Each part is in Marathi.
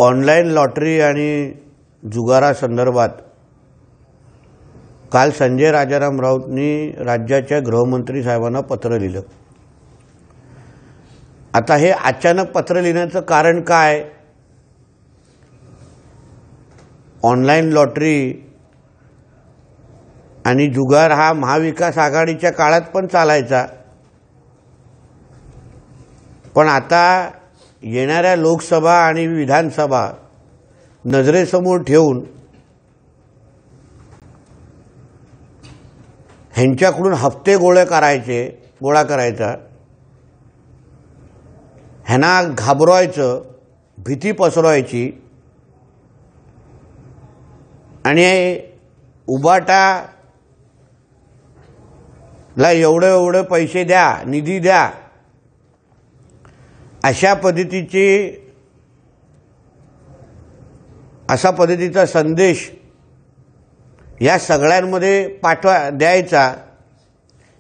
ऑनलाईन लॉटरी आणि जुगारासंदर्भात काल संजय राजाराम राऊतांनी राज्याच्या गृहमंत्री साहेबांना पत्र लिहिलं। आता हे अचानक पत्र लिहिण्याचं कारण काय? ऑनलाईन लॉटरी आणि जुगार हा महाविकास आघाडीच्या काळात पण चालायचा, पण आता येणाऱ्या लोकसभा आणि विधानसभा नजरेसमोर ठेवून ह्यांच्याकडून हप्ते गोळा करायचा, ह्यांना घाबरवायचं, भीती पसरवायची आणि उबाटाला एवढे पैसे द्या, निधी द्या, अशा पद्धतीचा संदेश या सगळ्यांमध्ये द्यायचा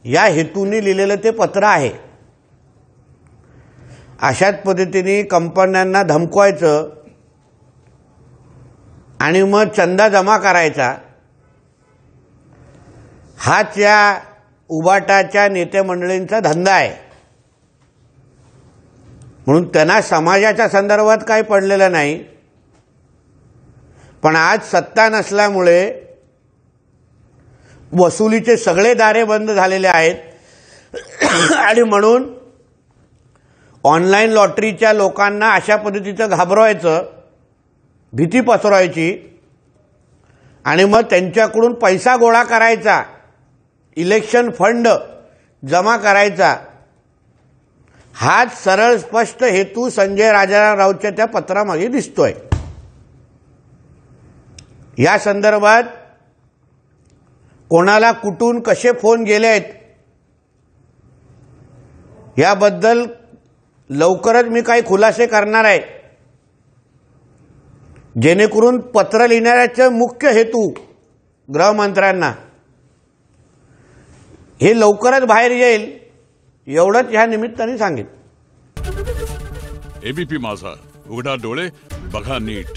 या हेतूने लिहिलेलं ते पत्र आहे। अशाच पद्धतीने कंपन्यांना धमकवायचं आणि मग चंदा जमा करायचा, हाच या उबाटाच्या नेते मंडळींचा धंदा आहे। म्हणून त्यांना समाजाच्या संदर्भात काही पडलेलं नाही, पण आज सत्ता नसल्यामुळे वसुलीचे सगळे दारे बंद झालेले आहेत आणि म्हणून ऑनलाईन लॉटरीच्या लोकांना अशा पद्धतीचं घाबरवायचं, भीती पसरवायची आणि मग त्यांच्याकडून पैसा गोळा करायचा, इलेक्शन फंड जमा करायचा, हाच सरळ स्पष्ट हेतू संजय राजाराम राऊतच्या त्या पत्रामागे दिसतोय। या संदर्भात कोणाला कुठून कसे फोन गेले आहेत याबद्दल लवकरच मी काही खुलासे करणार आहे, जेणेकरून पत्र लिहिणाऱ्याचे मुख्य हेतू गृहमंत्र्यांना हे लवकरच बाहेर येईल, एवढंच ह्या निमित्ताने सांगेन। एबीपी माझा, उघडा डोळे बघा नीट।